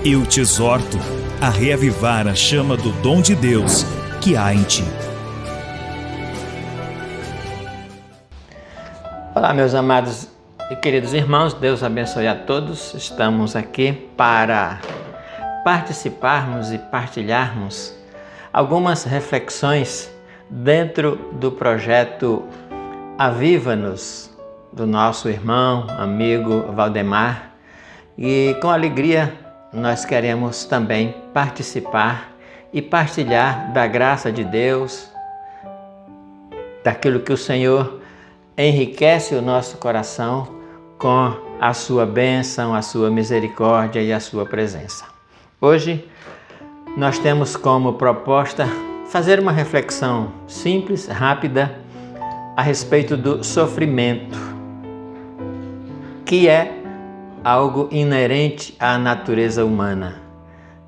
Eu te exorto a reavivar a chama do dom de Deus que há em ti. Olá, meus amados e queridos irmãos, Deus abençoe a todos. Estamos aqui para participarmos e partilharmos algumas reflexões dentro do projeto Aviva-nos, do nosso irmão, amigo Valdemar. E com alegria nós queremos também participar e partilhar da graça de Deus, daquilo que o Senhor enriquece o nosso coração com a sua bênção, a sua misericórdia e a sua presença. Hoje nós temos como proposta fazer uma reflexão simples, rápida, a respeito do sofrimento, que é algo inerente à natureza humana.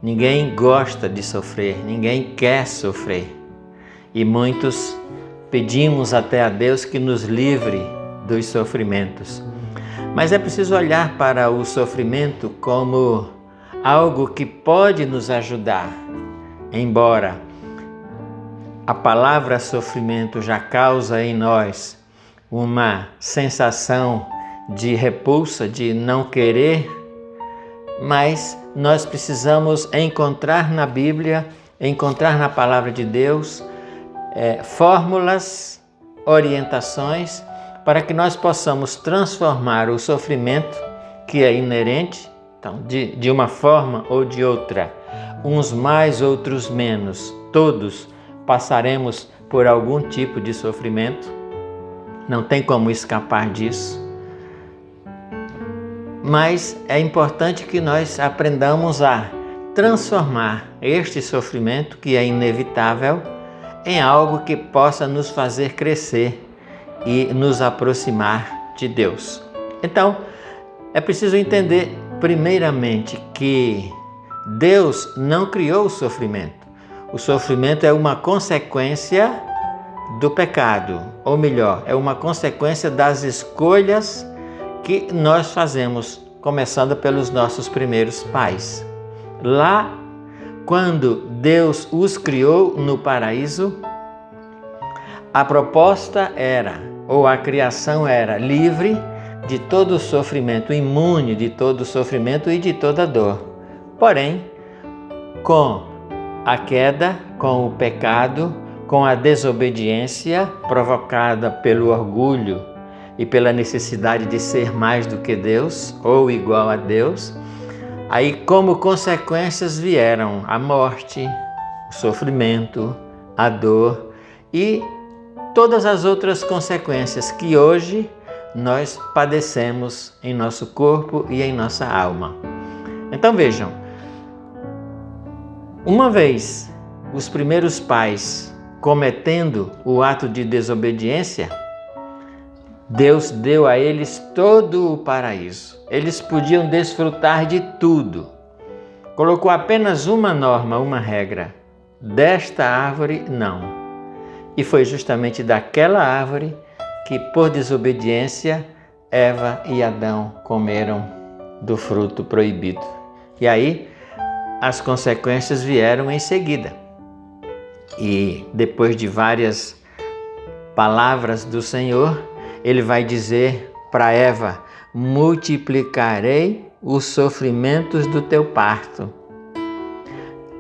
Ninguém gosta de sofrer, ninguém quer sofrer. E muitos pedimos até a Deus que nos livre dos sofrimentos. Mas é preciso olhar para o sofrimento como algo que pode nos ajudar. Embora a palavra sofrimento já causa em nós uma sensação de repulsa, de não querer, mas nós precisamos encontrar na Bíblia, encontrar na palavra de Deus, fórmulas, orientações para que nós possamos transformar o sofrimento que é inerente, então, de uma forma ou de outra, uns mais, outros menos, todos passaremos por algum tipo de sofrimento, não tem como escapar disso. Mas é importante que nós aprendamos a transformar este sofrimento, que é inevitável, em algo que possa nos fazer crescer e nos aproximar de Deus. Então, é preciso entender, primeiramente, que Deus não criou o sofrimento. O sofrimento é uma consequência do pecado, ou melhor, é uma consequência das escolhas que nós fazemos, começando pelos nossos primeiros pais. Lá, quando Deus os criou no paraíso, a proposta era, ou a criação era, livre de todo sofrimento, imune de todo sofrimento e de toda dor. Porém, com a queda, com o pecado, com a desobediência provocada pelo orgulho e pela necessidade de ser mais do que Deus ou igual a Deus, aí como consequências vieram a morte, o sofrimento, a dor e todas as outras consequências que hoje nós padecemos em nosso corpo e em nossa alma. Então vejam, uma vez os primeiros pais cometendo o ato de desobediência, Deus deu a eles todo o paraíso. Eles podiam desfrutar de tudo. Colocou apenas uma norma, uma regra. Desta árvore, não. E foi justamente daquela árvore que, por desobediência, Eva e Adão comeram do fruto proibido. E aí, as consequências vieram em seguida. E depois de várias palavras do Senhor, Ele vai dizer para Eva: multiplicarei os sofrimentos do teu parto.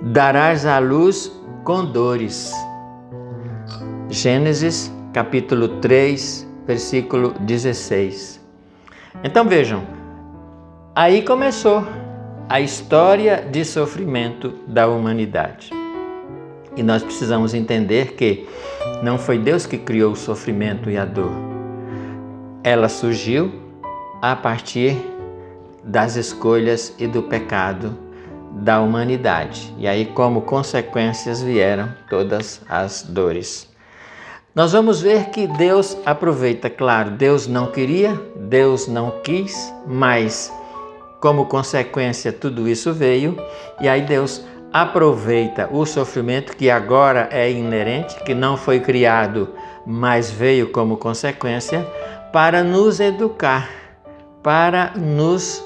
Darás à luz com dores. Gênesis capítulo 3, versículo 16. Então vejam, aí começou a história de sofrimento da humanidade. E nós precisamos entender que não foi Deus que criou o sofrimento e a dor. Ela surgiu a partir das escolhas e do pecado da humanidade. E aí, como consequências, vieram todas as dores. Nós vamos ver que Deus aproveita, claro, Deus não queria, Deus não quis, mas como consequência tudo isso veio, e aí Deus aproveita o sofrimento que agora é inerente, que não foi criado, mas veio como consequência, para nos educar, para nos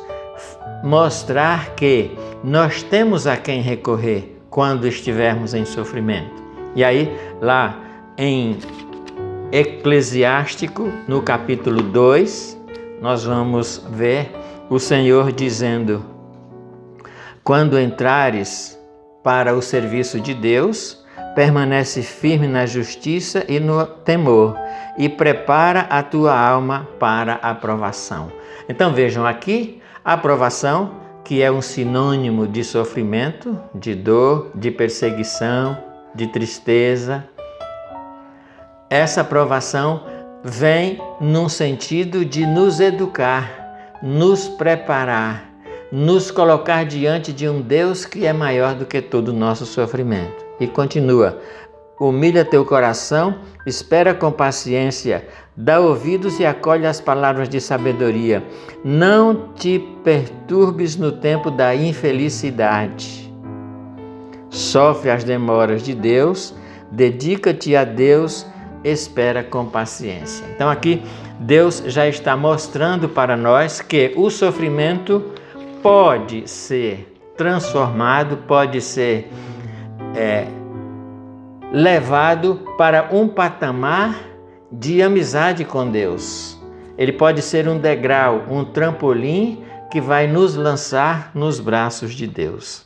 mostrar que nós temos a quem recorrer quando estivermos em sofrimento. E aí, lá em Eclesiástico, no capítulo 2, nós vamos ver o Senhor dizendo: quando entrares para o serviço de Deus, permanece firme na justiça e no temor, e prepara a tua alma para a provação. Então vejam aqui, a provação, que é um sinônimo de sofrimento, de dor, de perseguição, de tristeza. Essa provação vem num sentido de nos educar, nos preparar, nos colocar diante de um Deus que é maior do que todo o nosso sofrimento. E continua: humilha teu coração, espera com paciência, dá ouvidos e acolhe as palavras de sabedoria. Não te perturbes no tempo da infelicidade. Sofre as demoras de Deus, dedica-te a Deus, espera com paciência. Então aqui Deus já está mostrando para nós que o sofrimento pode ser transformado, pode ser levado para um patamar de amizade com Deus. Ele pode ser um degrau, um trampolim que vai nos lançar nos braços de Deus.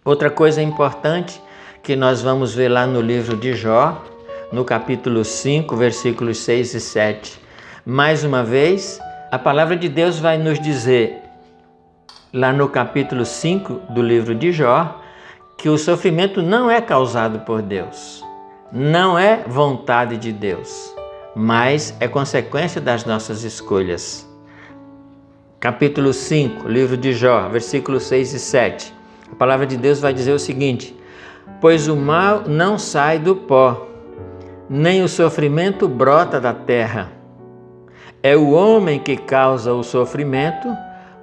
Outra coisa importante que nós vamos ver lá no livro de Jó, no capítulo 5, versículos 6 e 7. Mais uma vez, a palavra de Deus vai nos dizer, lá no capítulo 5 do livro de Jó, que o sofrimento não é causado por Deus, não é vontade de Deus, mas é consequência das nossas escolhas. Capítulo 5, livro de Jó, versículos 6 e 7. A palavra de Deus vai dizer o seguinte: pois o mal não sai do pó, nem o sofrimento brota da terra. É o homem que causa o sofrimento,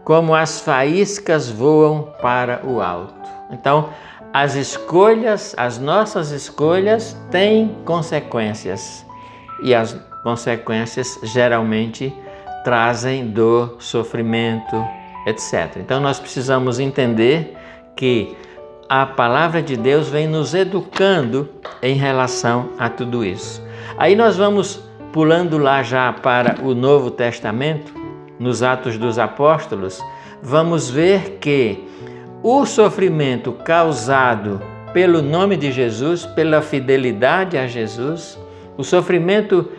como as faíscas voam para o alto. Então, as escolhas, as nossas escolhas têm consequências. E as consequências geralmente trazem dor, sofrimento, etc. Então nós precisamos entender que a palavra de Deus vem nos educando em relação a tudo isso. Aí nós vamos pulando lá já para o Novo Testamento, nos Atos dos Apóstolos, vamos ver que o sofrimento causado pelo nome de Jesus, pela fidelidade a Jesus, o sofrimento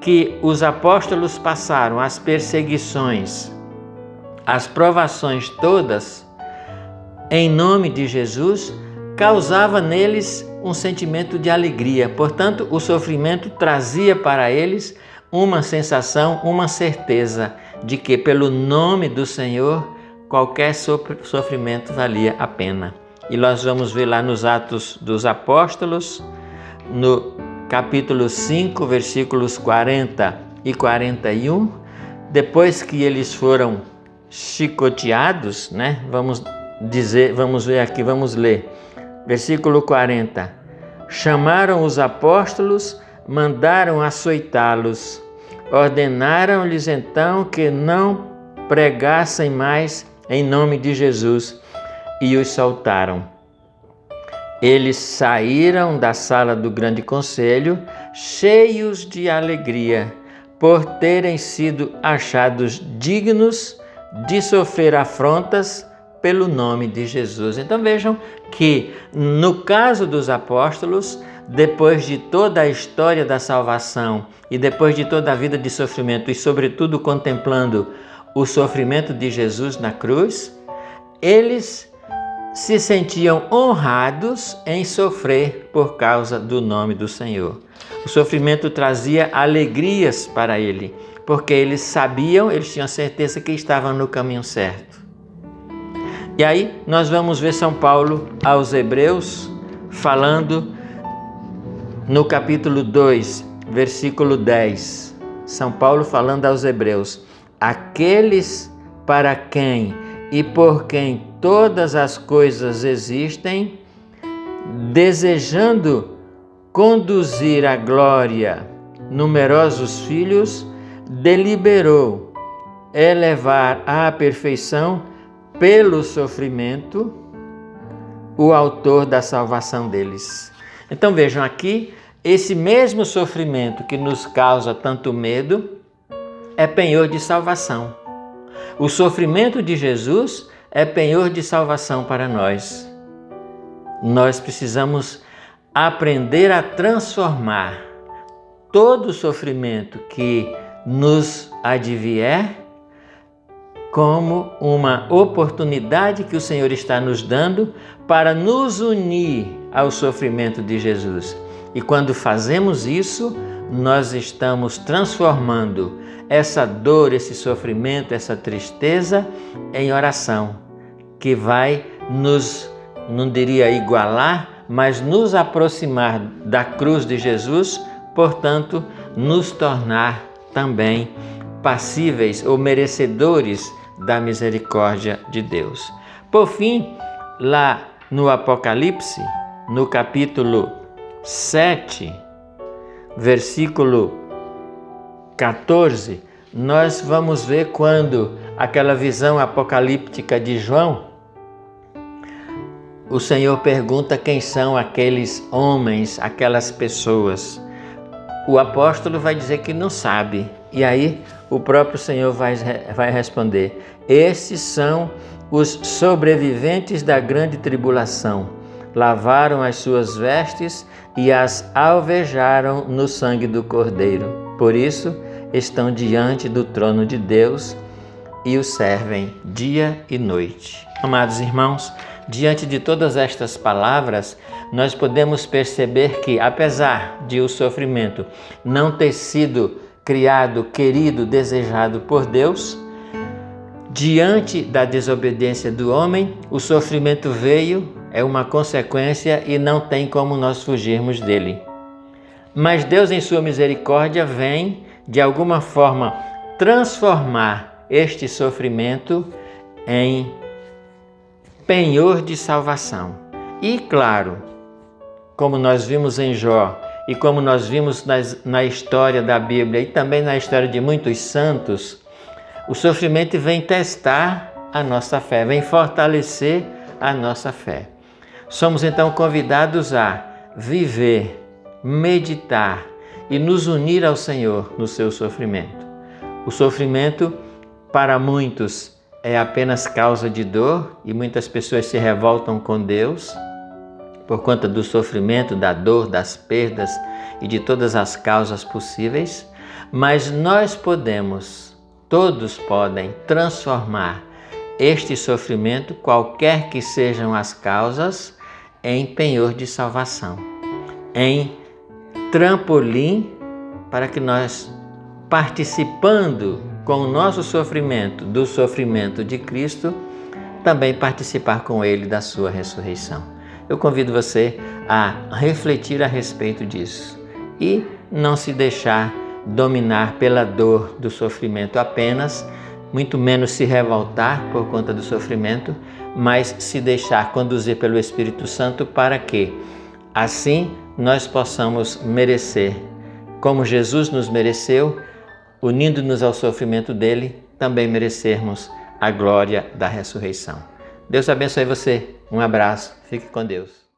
que os apóstolos passaram, as perseguições, as provações todas, em nome de Jesus, causava neles um sentimento de alegria. Portanto, o sofrimento trazia para eles uma sensação, uma certeza de que pelo nome do Senhor qualquer sofrimento valia a pena. E nós vamos ver lá nos Atos dos Apóstolos, no capítulo 5, versículos 40 e 41, depois que eles foram chicoteados, né? Vamos ver aqui, vamos ler. Versículo 40. Chamaram os apóstolos, mandaram açoitá-los. Ordenaram-lhes então que não pregassem mais em nome de Jesus e os soltaram. Eles saíram da sala do grande conselho cheios de alegria por terem sido achados dignos de sofrer afrontas pelo nome de Jesus. Então vejam que no caso dos apóstolos, depois de toda a história da salvação e depois de toda a vida de sofrimento e sobretudo contemplando o sofrimento de Jesus na cruz, eles se sentiam honrados em sofrer por causa do nome do Senhor. O sofrimento trazia alegrias para ele, porque eles sabiam, eles tinham certeza que estavam no caminho certo. E aí nós vamos ver São Paulo aos Hebreus falando no capítulo 2, versículo 10. São Paulo falando aos Hebreus: aqueles para quem e por quem todas as coisas existem, desejando conduzir à glória numerosos filhos, deliberou elevar à perfeição pelo sofrimento, o autor da salvação deles. Então vejam aqui, esse mesmo sofrimento que nos causa tanto medo é penhor de salvação. O sofrimento de Jesus é penhor de salvação para nós. Nós precisamos aprender a transformar todo o sofrimento que nos advier como uma oportunidade que o Senhor está nos dando para nos unir ao sofrimento de Jesus. E quando fazemos isso, nós estamos transformando essa dor, esse sofrimento, essa tristeza em oração, que vai nos, não diria igualar, mas nos aproximar da cruz de Jesus, portanto, nos tornar também passíveis ou merecedores da misericórdia de Deus. Por fim, lá no Apocalipse, no capítulo 7, versículo 14, nós vamos ver quando aquela visão apocalíptica de João, o Senhor pergunta quem são aqueles homens, aquelas pessoas. O apóstolo vai dizer que não sabe. E aí o próprio Senhor vai responder: esses são os sobreviventes da grande tribulação. Lavaram as suas vestes e as alvejaram no sangue do Cordeiro. Por isso estão diante do trono de Deus e o servem dia e noite. Amados irmãos, diante de todas estas palavras, nós podemos perceber que, apesar de o sofrimento não ter sido criado, querido, desejado por Deus, diante da desobediência do homem, o sofrimento veio, é uma consequência e não tem como nós fugirmos dele. Mas Deus, em sua misericórdia, vem, de alguma forma, transformar este sofrimento em penhor de salvação. E claro, como nós vimos em Jó e como nós vimos na história da Bíblia e também na história de muitos santos, o sofrimento vem testar a nossa fé, vem fortalecer a nossa fé. Somos então convidados a viver, meditar e nos unir ao Senhor no seu sofrimento. O sofrimento, para muitos, é apenas causa de dor e muitas pessoas se revoltam com Deus por conta do sofrimento, da dor, das perdas e de todas as causas possíveis, mas nós podemos, todos podem transformar este sofrimento, qualquer que sejam as causas, em penhor de salvação, em trampolim para que nós, participando com o nosso sofrimento, do sofrimento de Cristo, também participar com Ele da sua ressurreição. Eu convido você a refletir a respeito disso e não se deixar dominar pela dor do sofrimento apenas, muito menos se revoltar por conta do sofrimento, mas se deixar conduzir pelo Espírito Santo para que, assim, nós possamos merecer, como Jesus nos mereceu, unindo-nos ao sofrimento dele, também merecermos a glória da ressurreição. Deus abençoe você. Um abraço. Fique com Deus.